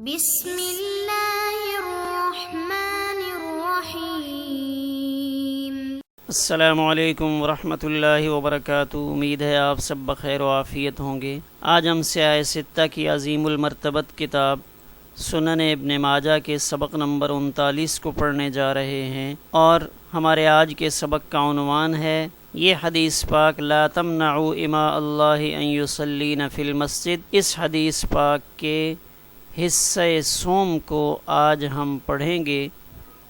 بسم اللہ الرحمن الرحیم۔ السلام علیکم ورحمۃ اللہ وبرکاتہ۔ امید ہے آپ سب بخیر و عافیت ہوں گے۔ آج ہم سیاہ ستہ کی عظیم المرتبت کتاب سنن ابن ماجہ کے سبق نمبر 39 کو پڑھنے جا رہے ہیں، اور ہمارے آج کے سبق کا عنوان ہے یہ حدیث پاک لا تمنعوا اماء اللہ ان یصلین فی المسجد۔ اس حدیث پاک کے حصہ سوم کو آج ہم پڑھیں گے۔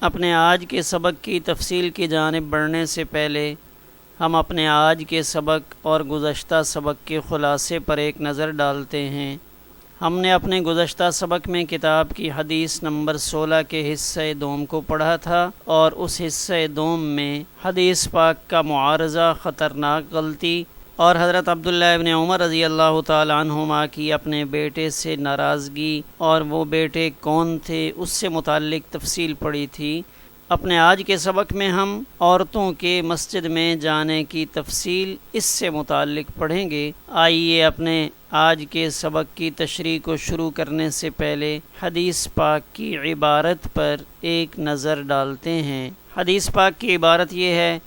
اپنے آج کے سبق کی تفصیل کی جانب بڑھنے سے پہلے ہم اپنے آج کے سبق اور گزشتہ سبق کے خلاصے پر ایک نظر ڈالتے ہیں۔ ہم نے اپنے گزشتہ سبق میں کتاب کی حدیث نمبر 16 کے حصہ دوم کو پڑھا تھا، اور اس حصہ دوم میں حدیث پاک کا معارضہ، خطرناک غلطی اور حضرت عبداللہ ابن عمر رضی اللہ تعالی عنہما کی اپنے بیٹے سے ناراضگی اور وہ بیٹے کون تھے اس سے متعلق تفصیل پڑھی تھی۔ اپنے آج کے سبق میں ہم عورتوں کے مسجد میں جانے کی تفصیل اس سے متعلق پڑھیں گے۔ آئیے اپنے آج کے سبق کی تشریح کو شروع کرنے سے پہلے حدیث پاک کی عبارت پر ایک نظر ڈالتے ہیں۔ حدیث پاک کی عبارت یہ ہے: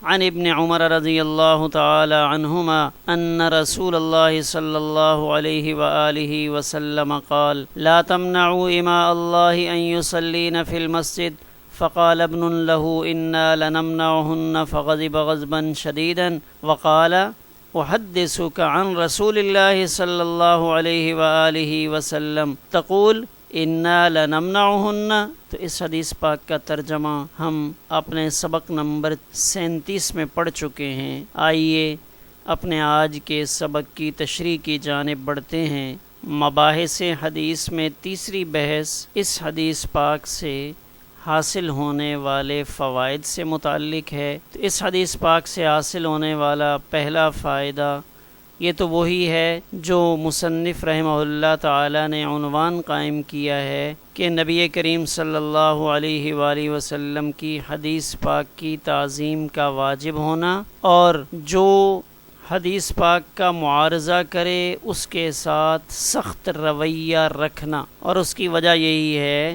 عن ابن عمر رضی اللہ تعالی عنہما ان رسول اللہ صلی اللہ علیہ وآلہ وسلم قال لا تمنعوا اماء اللہ ان یصلین فی المسجد فقال ابن له انا لنمنعهن فغضب غضبا شدیدا وقال احدثك عن رسول اللہ صلی اللہ علیہ وآلہ وسلم تقول انا لنمنعهن۔ تو اس حدیث پاک کا ترجمہ ہم اپنے سبق نمبر 37 میں پڑھ چکے ہیں۔ آئیے اپنے آج کے سبق کی تشریح کی جانب بڑھتے ہیں۔ مباحث حدیث میں تیسری بحث اس حدیث پاک سے حاصل ہونے والے فوائد سے متعلق ہے۔ تو اس حدیث پاک سے حاصل ہونے والا پہلا فائدہ یہ تو وہی ہے جو مصنف رحمہ اللہ تعالی نے عنوان قائم کیا ہے کہ نبی کریم صلی اللہ علیہ وآلہ وسلم کی حدیث پاک کی تعظیم کا واجب ہونا، اور جو حدیث پاک کا معارضہ کرے اس کے ساتھ سخت رویہ رکھنا۔ اور اس کی وجہ یہی ہے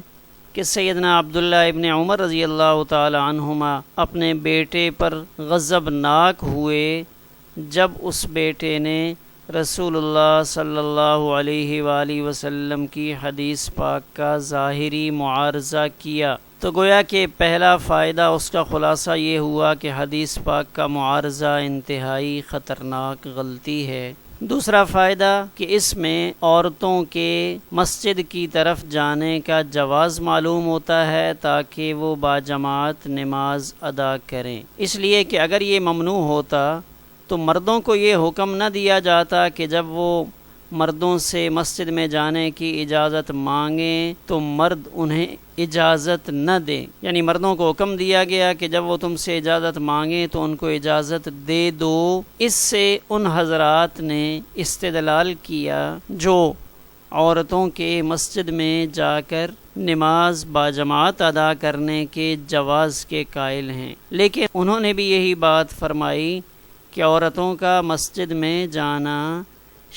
کہ سیدنا عبداللہ ابن عمر رضی اللہ تعالی عنہما اپنے بیٹے پر غضبناک ہوئے جب اس بیٹے نے رسول اللہ صلی اللہ علیہ وآلہ وسلم کی حدیث پاک کا ظاہری معارضہ کیا۔ تو گویا کہ پہلا فائدہ اس کا خلاصہ یہ ہوا کہ حدیث پاک کا معارضہ انتہائی خطرناک غلطی ہے۔ دوسرا فائدہ کہ اس میں عورتوں کے مسجد کی طرف جانے کا جواز معلوم ہوتا ہے تاکہ وہ باجماعت نماز ادا کریں، اس لیے کہ اگر یہ ممنوع ہوتا تو مردوں کو یہ حکم نہ دیا جاتا کہ جب وہ مردوں سے مسجد میں جانے کی اجازت مانگیں تو مرد انہیں اجازت نہ دیں، یعنی مردوں کو حکم دیا گیا کہ جب وہ تم سے اجازت مانگیں تو ان کو اجازت دے دو۔ اس سے ان حضرات نے استدلال کیا جو عورتوں کے مسجد میں جا کر نماز باجماعت ادا کرنے کے جواز کے قائل ہیں، لیکن انہوں نے بھی یہی بات فرمائی کہ عورتوں کا مسجد میں جانا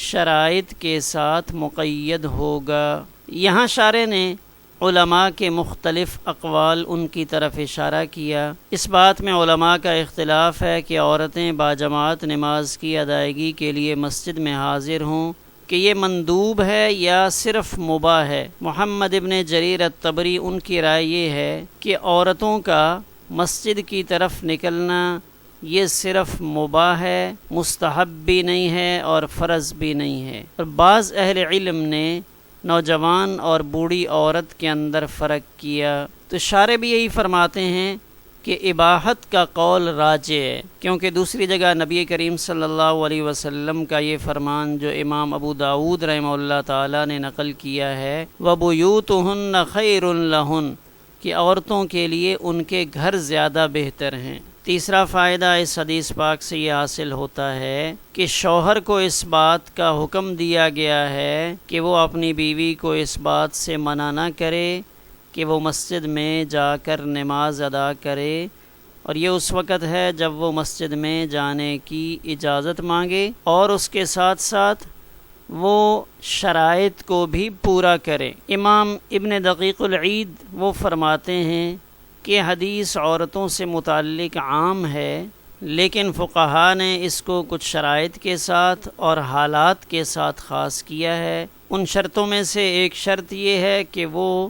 شرائط کے ساتھ مقید ہوگا۔ یہاں شارح نے علماء کے مختلف اقوال ان کی طرف اشارہ کیا۔ اس بات میں علماء کا اختلاف ہے کہ عورتیں باجماعت نماز کی ادائیگی کے لیے مسجد میں حاضر ہوں کہ یہ مندوب ہے یا صرف مباح ہے۔ محمد ابن جریر الطبری ان کی رائے یہ ہے کہ عورتوں کا مسجد کی طرف نکلنا یہ صرف مباح ہے، مستحب بھی نہیں ہے اور فرض بھی نہیں ہے۔ اور بعض اہل علم نے نوجوان اور بوڑھی عورت کے اندر فرق کیا۔ تو شارح بھی یہی فرماتے ہیں کہ اباحت کا قول راجح ہے، کیونکہ دوسری جگہ نبی کریم صلی اللہ علیہ وسلم کا یہ فرمان جو امام ابو داود رحمہ اللہ تعالی نے نقل کیا ہے وَبُيُوتُهُنَّ خَيْرٌ لَهُنَّ، کہ عورتوں کے لیے ان کے گھر زیادہ بہتر ہیں۔ تیسرا فائدہ اس حدیث پاک سے یہ حاصل ہوتا ہے کہ شوہر کو اس بات کا حکم دیا گیا ہے کہ وہ اپنی بیوی کو اس بات سے منع نہ کرے کہ وہ مسجد میں جا کر نماز ادا کرے، اور یہ اس وقت ہے جب وہ مسجد میں جانے کی اجازت مانگے، اور اس کے ساتھ ساتھ وہ شرائط کو بھی پورا کرے۔ امام ابن دقیق العید وہ فرماتے ہیں کہ حدیث عورتوں سے متعلق عام ہے، لیکن فقہا نے اس کو کچھ شرائط کے ساتھ اور حالات کے ساتھ خاص کیا ہے۔ ان شرطوں میں سے ایک شرط یہ ہے کہ وہ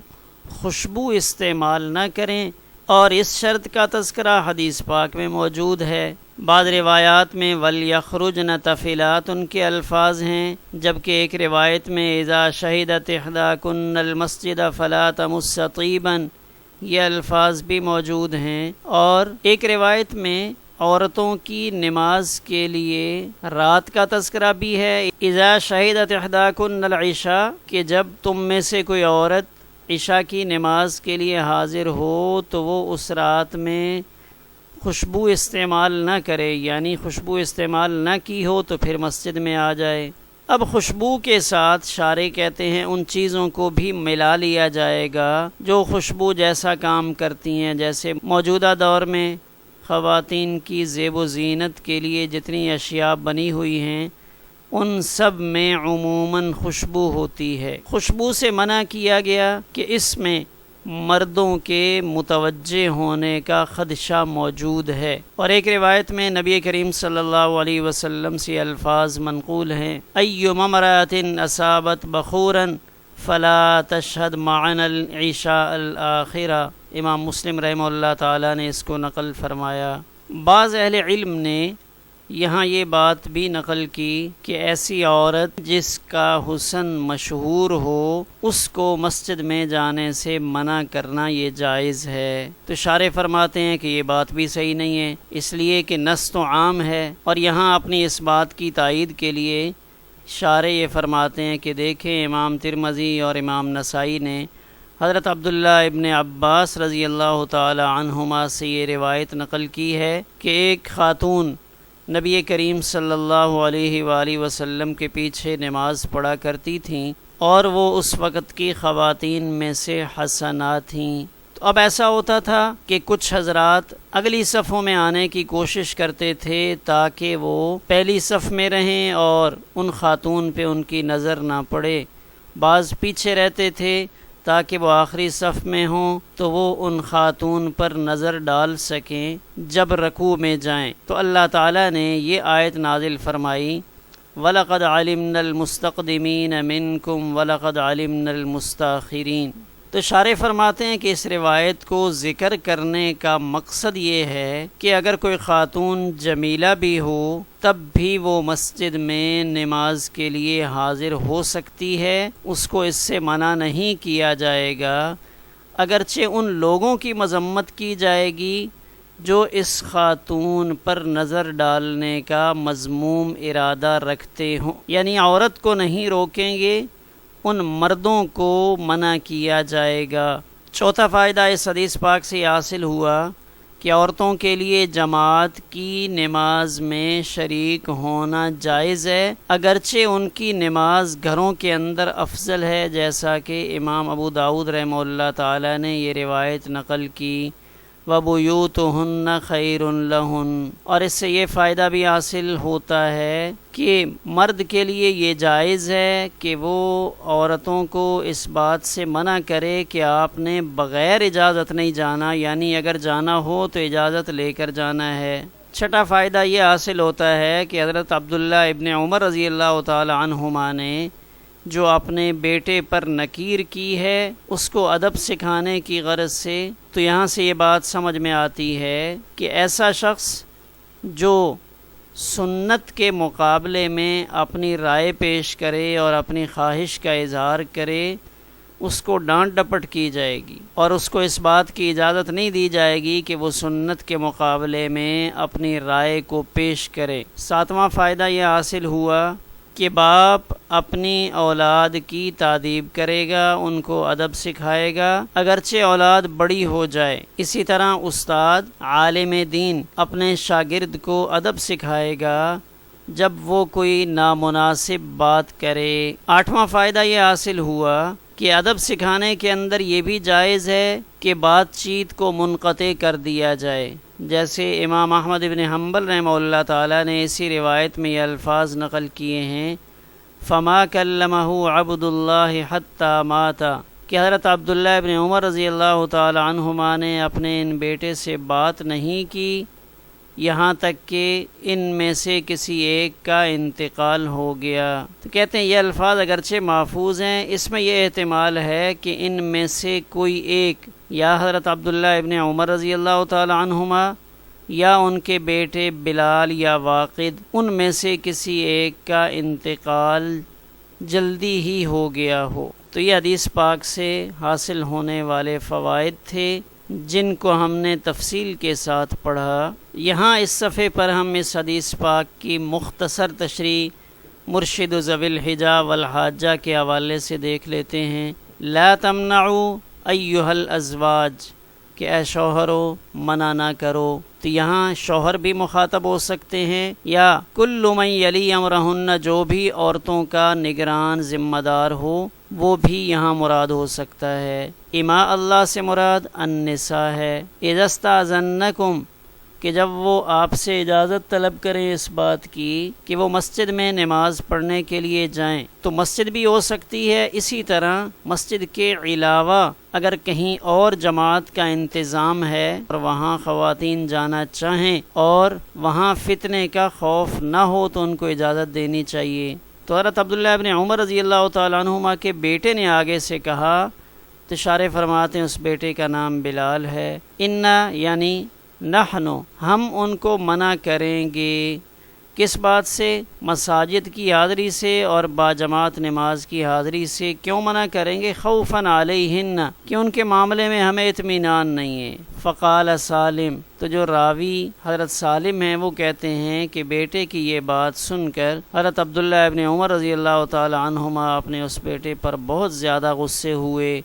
خوشبو استعمال نہ کریں، اور اس شرط کا تذکرہ حدیث پاک میں موجود ہے۔ بعض روایات میں وَلْيَخْرُجْنَ تَفِلَاتٌ ان کے الفاظ ہیں، جبکہ ایک روایت میں اِذَا شَهِدَتْ إِحْدَاكُنَّ الْمَسْجِدَ فَلَا تَمُسَّ طِيبًا یہ الفاظ بھی موجود ہیں، اور ایک روایت میں عورتوں کی نماز کے لیے رات کا تذکرہ بھی ہے، اذا شہدت احداکن العشاء کہ جب تم میں سے کوئی عورت عشاء کی نماز کے لیے حاضر ہو تو وہ اس رات میں خوشبو استعمال نہ کرے، یعنی خوشبو استعمال نہ کی ہو تو پھر مسجد میں آ جائے۔ اب خوشبو کے ساتھ شارح کہتے ہیں ان چیزوں کو بھی ملا لیا جائے گا جو خوشبو جیسا کام کرتی ہیں، جیسے موجودہ دور میں خواتین کی زیب و زینت کے لیے جتنی اشیاء بنی ہوئی ہیں ان سب میں عموماً خوشبو ہوتی ہے۔ خوشبو سے منع کیا گیا کہ اس میں مردوں کے متوجہ ہونے کا خدشہ موجود ہے، اور ایک روایت میں نبی کریم صلی اللہ علیہ وسلم سے الفاظ منقول ہیں، ایما امرأۃ اصابت بخورا فلا تشہد معنا العشاء الآخرہ۔ امام مسلم رحمہ اللہ تعالیٰ نے اس کو نقل فرمایا۔ بعض اہل علم نے یہاں یہ بات بھی نقل کی کہ ایسی عورت جس کا حسن مشہور ہو اس کو مسجد میں جانے سے منع کرنا یہ جائز ہے، تو شارح فرماتے ہیں کہ یہ بات بھی صحیح نہیں ہے، اس لیے کہ نص تو عام ہے، اور یہاں اپنی اس بات کی تائید کے لیے شارح یہ فرماتے ہیں کہ دیکھیں امام ترمذی اور امام نسائی نے حضرت عبداللہ ابن عباس رضی اللہ تعالی عنہما سے یہ روایت نقل کی ہے کہ ایک خاتون نبی کریم صلی اللہ علیہ وآلہ وسلم کے پیچھے نماز پڑھا کرتی تھیں، اور وہ اس وقت کی خواتین میں سے حسنہ تھیں۔ تو اب ایسا ہوتا تھا کہ کچھ حضرات اگلی صفوں میں آنے کی کوشش کرتے تھے تاکہ وہ پہلی صف میں رہیں اور ان خاتون پہ ان کی نظر نہ پڑے، بعض پیچھے رہتے تھے تاکہ وہ آخری صف میں ہوں تو وہ ان خاتون پر نظر ڈال سکیں جب رکوع میں جائیں۔ تو اللہ تعالیٰ نے یہ آیت نازل فرمائی، وَلَقَدْ عَلِمْنَا الْمُسْتَقْدِمِينَ مِنْكُمْ وَلَقَدْ عَلِمْنَا الْمُسْتَأْخِرِينَ۔ تو شارح فرماتے ہیں کہ اس روایت کو ذکر کرنے کا مقصد یہ ہے کہ اگر کوئی خاتون جمیلہ بھی ہو تب بھی وہ مسجد میں نماز کے لیے حاضر ہو سکتی ہے، اس کو اس سے منع نہیں کیا جائے گا، اگرچہ ان لوگوں کی مذمت کی جائے گی جو اس خاتون پر نظر ڈالنے کا مذموم ارادہ رکھتے ہوں، یعنی عورت کو نہیں روکیں گے، ان مردوں کو منع کیا جائے گا۔ چوتھا فائدہ اس حدیث پاک سے حاصل ہوا کہ عورتوں کے لیے جماعت کی نماز میں شریک ہونا جائز ہے، اگرچہ ان کی نماز گھروں کے اندر افضل ہے، جیسا کہ امام ابو داؤد رحمہ اللہ تعالی نے یہ روایت نقل کی، وَبُيُوتُهُنَّ خَيْرٌ لَهُنَّ۔ اور اس سے یہ فائدہ بھی حاصل ہوتا ہے کہ مرد کے لیے یہ جائز ہے کہ وہ عورتوں کو اس بات سے منع کرے کہ آپ نے بغیر اجازت نہیں جانا، یعنی اگر جانا ہو تو اجازت لے کر جانا ہے۔ چھٹا فائدہ یہ حاصل ہوتا ہے کہ حضرت عبداللہ ابن عمر رضی اللہ تعالی عنہما نے جو اپنے بیٹے پر نکیر کی ہے اس کو ادب سکھانے کی غرض سے، تو یہاں سے یہ بات سمجھ میں آتی ہے کہ ایسا شخص جو سنت کے مقابلے میں اپنی رائے پیش کرے اور اپنی خواہش کا اظہار کرے اس کو ڈانٹ ڈپٹ کی جائے گی، اور اس کو اس بات کی اجازت نہیں دی جائے گی کہ وہ سنت کے مقابلے میں اپنی رائے کو پیش کرے۔ ساتواں فائدہ یہ حاصل ہوا کہ باپ اپنی اولاد کی تادیب کرے گا، ان کو ادب سکھائے گا اگرچہ اولاد بڑی ہو جائے۔ اسی طرح استاد عالم دین اپنے شاگرد کو ادب سکھائے گا جب وہ کوئی نامناسب بات کرے۔ آٹھواں فائدہ یہ حاصل ہوا کہ ادب سکھانے کے اندر یہ بھی جائز ہے کہ بات چیت کو منقطع کر دیا جائے، جیسے امام احمد بن حنبل رحمہ اللہ تعالیٰ نے اسی روایت میں یہ الفاظ نقل کیے ہیں، فما کلمہ عبد اللہ حتی مات، کہ حضرت عبداللہ ابن عمر رضی اللہ تعالی عنہما نے اپنے ان بیٹے سے بات نہیں کی یہاں تک کہ ان میں سے کسی ایک کا انتقال ہو گیا۔ تو کہتے ہیں یہ الفاظ اگرچہ محفوظ ہیں، اس میں یہ احتمال ہے کہ ان میں سے کوئی ایک یا حضرت عبداللہ ابن عمر رضی اللہ تعالی عنہما یا ان کے بیٹے بلال یا واقد، ان میں سے کسی ایک کا انتقال جلدی ہی ہو گیا ہو۔ تو یہ حدیث پاک سے حاصل ہونے والے فوائد تھے جن کو ہم نے تفصیل کے ساتھ پڑھا۔ یہاں اس صفحے پر ہم اس حدیث پاک کی مختصر تشریح مرشد ذوی الحجہ والحاجہ کے حوالے سے دیکھ لیتے ہیں۔ لا تمنعوا ایھا الازواج، کہ اے شوہرو منع نہ کرو۔ تو یہاں شوہر بھی مخاطب ہو سکتے ہیں یا کل من یلی امرہن، جو بھی عورتوں کا نگران ذمہ دار ہو وہ بھی یہاں مراد ہو سکتا ہے۔ اما اللہ سے مراد النساء ہے۔ اذا استاذنکم، کہ جب وہ آپ سے اجازت طلب کریں اس بات کی کہ وہ مسجد میں نماز پڑھنے کے لیے جائیں، تو مسجد بھی ہو سکتی ہے، اسی طرح مسجد کے علاوہ اگر کہیں اور جماعت کا انتظام ہے اور وہاں خواتین جانا چاہیں اور وہاں فتنے کا خوف نہ ہو تو ان کو اجازت دینی چاہیے۔ تو حضرت عبداللہ ابن عمر رضی اللہ تعالیٰ عنہما کے بیٹے نے آگے سے کہا، تو شارح فرماتے ہیں اس بیٹے کا نام بلال ہے۔ انا یعنی نحنو، ہم ان کو منع کریں گے، کس بات سے؟ مساجد کی حاضری سے اور باجماعت نماز کی حاضری سے۔ کیوں منع کریں گے؟ خوفاً علیہن، کہ ان کے معاملے میں ہمیں اطمینان نہیں ہے۔ فقال سالم، تو جو راوی حضرت سالم ہیں وہ کہتے ہیں کہ بیٹے کی یہ بات سن کر حضرت عبداللہ ابن عمر رضی اللہ تعالی عنہما اپنے اس بیٹے پر بہت زیادہ غصے ہوئے،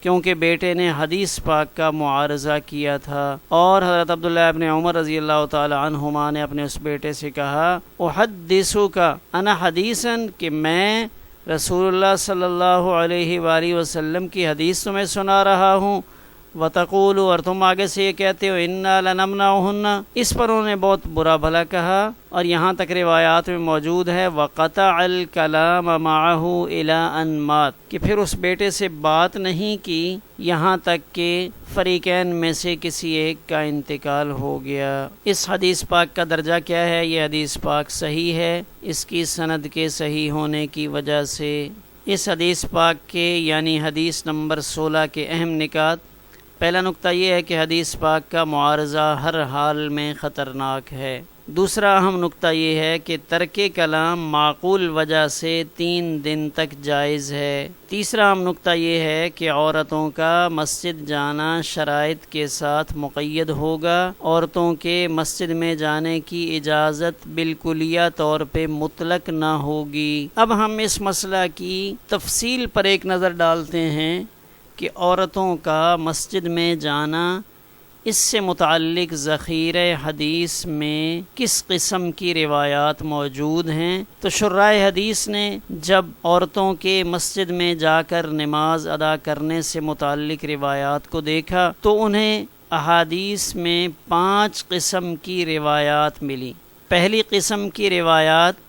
کیونکہ بیٹے نے حدیث پاک کا معارضہ کیا تھا، اور حضرت عبداللہ ابن عمر رضی اللہ تعالی عنہما نے اپنے اس بیٹے سے کہا، احدثک انا حدیثا، کہ میں رسول اللہ صلی اللہ علیہ وآلہ وسلم کی حدیث تمہیں سنا رہا ہوں، وتقول، اور تم آگے سے یہ کہتے ہو انا لنمنعہن۔ اس پر انہوں نے بہت برا بھلا کہا، اور یہاں تک روایات میں موجود ہے وقطع الکلام معہ الی ان مات، کہ پھر اس بیٹے سے بات نہیں کی یہاں تک کہ فریقین میں سے کسی ایک کا انتقال ہو گیا۔ اس حدیث پاک کا درجہ کیا ہے؟ یہ حدیث پاک صحیح ہے، اس کی سند کے صحیح ہونے کی وجہ سے۔ اس حدیث پاک کے یعنی حدیث نمبر 16 کے اہم نکات، پہلا نقطہ یہ ہے کہ حدیث پاک کا معارضہ ہر حال میں خطرناک ہے۔ دوسرا اہم نقطہ یہ ہے کہ ترک کلام معقول وجہ سے 3 دن تک جائز ہے۔ تیسرا اہم نقطہ یہ ہے کہ عورتوں کا مسجد جانا شرائط کے ساتھ مقید ہوگا، عورتوں کے مسجد میں جانے کی اجازت بالکلیہ طور پہ مطلق نہ ہوگی۔ اب ہم اس مسئلہ کی تفصیل پر ایک نظر ڈالتے ہیں کہ عورتوں کا مسجد میں جانا، اس سے متعلق ذخیرہ حدیث میں کس قسم کی روایات موجود ہیں۔ تو شراح حدیث نے جب عورتوں کے مسجد میں جا کر نماز ادا کرنے سے متعلق روایات کو دیکھا تو انہیں احادیث میں 5 قسم کی روایات ملی۔ پہلی قسم کی روایات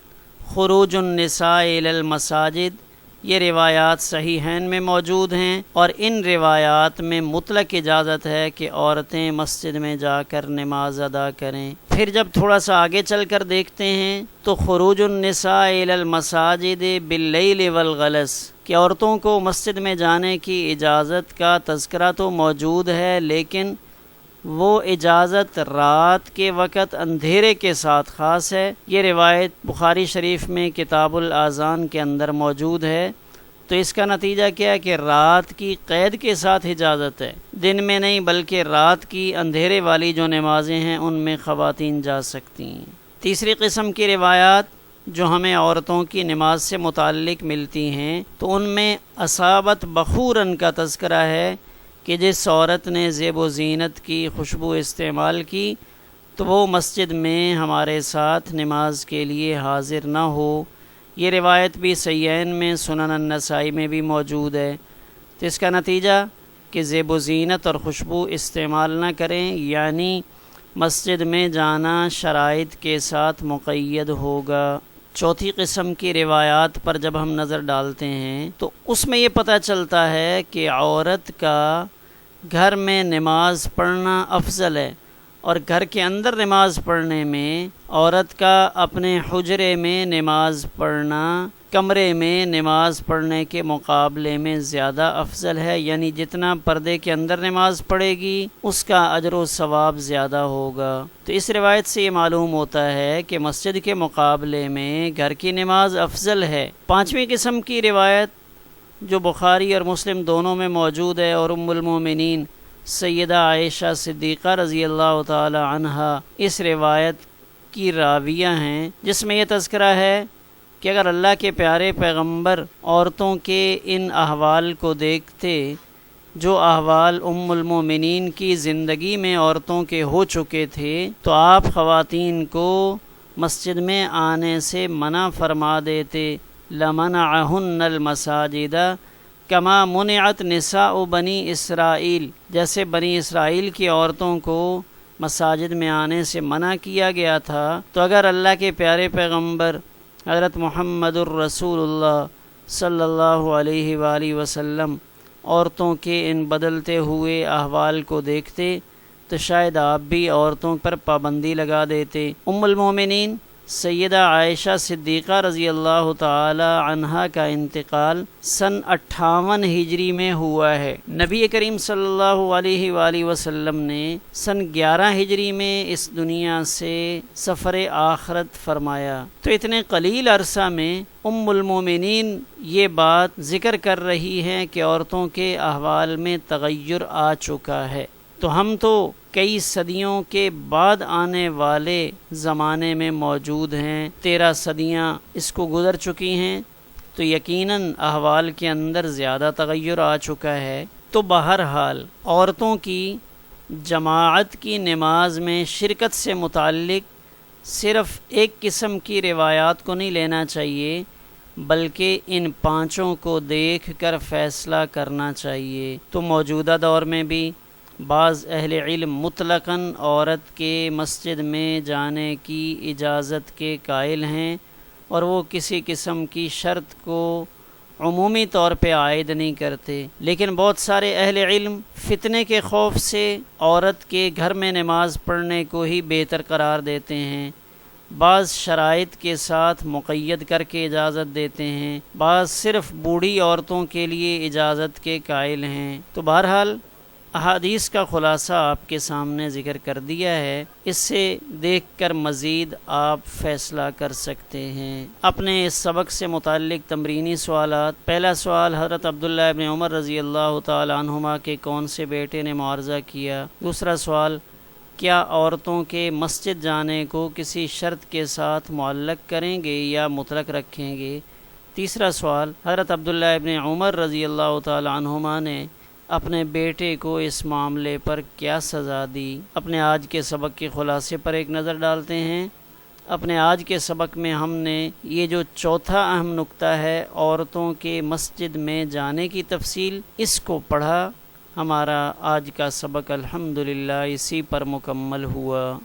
خروج النساء الی المساجد، یہ روایات صحیحین میں موجود ہیں، اور ان روایات میں مطلق اجازت ہے کہ عورتیں مسجد میں جا کر نماز ادا کریں۔ پھر جب تھوڑا سا آگے چل کر دیکھتے ہیں تو خروج النساء الی المساجد باللیل والغلس، کہ عورتوں کو مسجد میں جانے کی اجازت کا تذکرہ تو موجود ہے، لیکن وہ اجازت رات کے وقت اندھیرے کے ساتھ خاص ہے۔ یہ روایت بخاری شریف میں کتاب الاذان کے اندر موجود ہے۔ تو اس کا نتیجہ کیا ہے کہ رات کی قید کے ساتھ اجازت ہے، دن میں نہیں بلکہ رات کی اندھیرے والی جو نمازیں ہیں ان میں خواتین جا سکتی ہیں۔ تیسری قسم کی روایات جو ہمیں عورتوں کی نماز سے متعلق ملتی ہیں تو ان میں اصابت بخوراً کا تذکرہ ہے کہ جس عورت نے زیب و زینت کی خوشبو استعمال کی تو وہ مسجد میں ہمارے ساتھ نماز کے لیے حاضر نہ ہو۔ یہ روایت بھی صحیحین میں سنن النسائی میں بھی موجود ہے۔ تو اس کا نتیجہ کہ زیب و زینت اور خوشبو استعمال نہ کریں، یعنی مسجد میں جانا شرائط کے ساتھ مقید ہوگا۔ چوتھی قسم کی روایات پر جب ہم نظر ڈالتے ہیں تو اس میں یہ پتہ چلتا ہے کہ عورت کا گھر میں نماز پڑھنا افضل ہے، اور گھر کے اندر نماز پڑھنے میں عورت کا اپنے حجرے میں نماز پڑھنا کمرے میں نماز پڑھنے کے مقابلے میں زیادہ افضل ہے، یعنی جتنا پردے کے اندر نماز پڑھے گی اس کا اجر و ثواب زیادہ ہوگا۔ تو اس روایت سے یہ معلوم ہوتا ہے کہ مسجد کے مقابلے میں گھر کی نماز افضل ہے۔ پانچویں قسم کی روایت جو بخاری اور مسلم دونوں میں موجود ہے، اور ام المومنین سیدہ عائشہ صدیقہ رضی اللہ تعالی عنہا اس روایت کی راویہ ہیں، جس میں یہ تذکرہ ہے کہ اگر اللہ کے پیارے پیغمبر عورتوں کے ان احوال کو دیکھتے جو احوال ام المومنین کی زندگی میں عورتوں کے ہو چکے تھے، تو آپ خواتین کو مسجد میں آنے سے منع فرما دیتے۔ لمنعہن المساجد کما منعت نساء بنی اسرائیل، جیسے بنی اسرائیل کی عورتوں کو مساجد میں آنے سے منع کیا گیا تھا، تو اگر اللہ کے پیارے پیغمبر حضرت محمد الرسول اللہ صلی اللہ علیہ وآلہ وسلم عورتوں کے ان بدلتے ہوئے احوال کو دیکھتے تو شاید آپ بھی عورتوں پر پابندی لگا دیتے۔ ام المومنین سیدہ عائشہ صدیقہ رضی اللہ تعالی عنہا کا انتقال سن 58 ہجری میں ہوا ہے۔ نبی کریم صلی اللہ علیہ وآلہ وسلم نے سن 11 ہجری میں اس دنیا سے سفر آخرت فرمایا۔ تو اتنے قلیل عرصہ میں ام المومنین یہ بات ذکر کر رہی ہیں کہ عورتوں کے احوال میں تغیر آ چکا ہے۔ تو ہم تو کئی صدیوں کے بعد آنے والے زمانے میں موجود ہیں، 13 صدیاں اس کو گزر چکی ہیں، تو یقیناً احوال کے اندر زیادہ تغیر آ چکا ہے۔ تو بہرحال عورتوں کی جماعت کی نماز میں شرکت سے متعلق صرف ایک قسم کی روایات کو نہیں لینا چاہیے، بلکہ ان پانچوں کو دیکھ کر فیصلہ کرنا چاہیے۔ تو موجودہ دور میں بھی بعض اہل علم مطلقاً عورت کے مسجد میں جانے کی اجازت کے قائل ہیں، اور وہ کسی قسم کی شرط کو عمومی طور پہ عائد نہیں کرتے، لیکن بہت سارے اہل علم فتنے کے خوف سے عورت کے گھر میں نماز پڑھنے کو ہی بہتر قرار دیتے ہیں، بعض شرائط کے ساتھ مقید کر کے اجازت دیتے ہیں، بعض صرف بوڑھی عورتوں کے لیے اجازت کے قائل ہیں۔ تو بہرحال احادیث کا خلاصہ آپ کے سامنے ذکر کر دیا ہے، اس سے دیکھ کر مزید آپ فیصلہ کر سکتے ہیں۔ اپنے اس سبق سے متعلق تمرینی سوالات۔ پہلا سوال، حضرت عبداللہ ابن عمر رضی اللہ تعالی عنہما کے کون سے بیٹے نے معارضہ کیا؟ دوسرا سوال، کیا عورتوں کے مسجد جانے کو کسی شرط کے ساتھ معلق کریں گے یا مطلق رکھیں گے؟ تیسرا سوال، حضرت عبداللہ ابن عمر رضی اللہ تعالی عنہما نے اپنے بیٹے کو اس معاملے پر کیا سزا دی؟ اپنے آج کے سبق کے خلاصے پر ایک نظر ڈالتے ہیں۔ اپنے آج کے سبق میں ہم نے یہ جو چوتھا اہم نقطہ ہے عورتوں کے مسجد میں جانے کی تفصیل، اس کو پڑھا۔ ہمارا آج کا سبق الحمدللہ اسی پر مکمل ہوا۔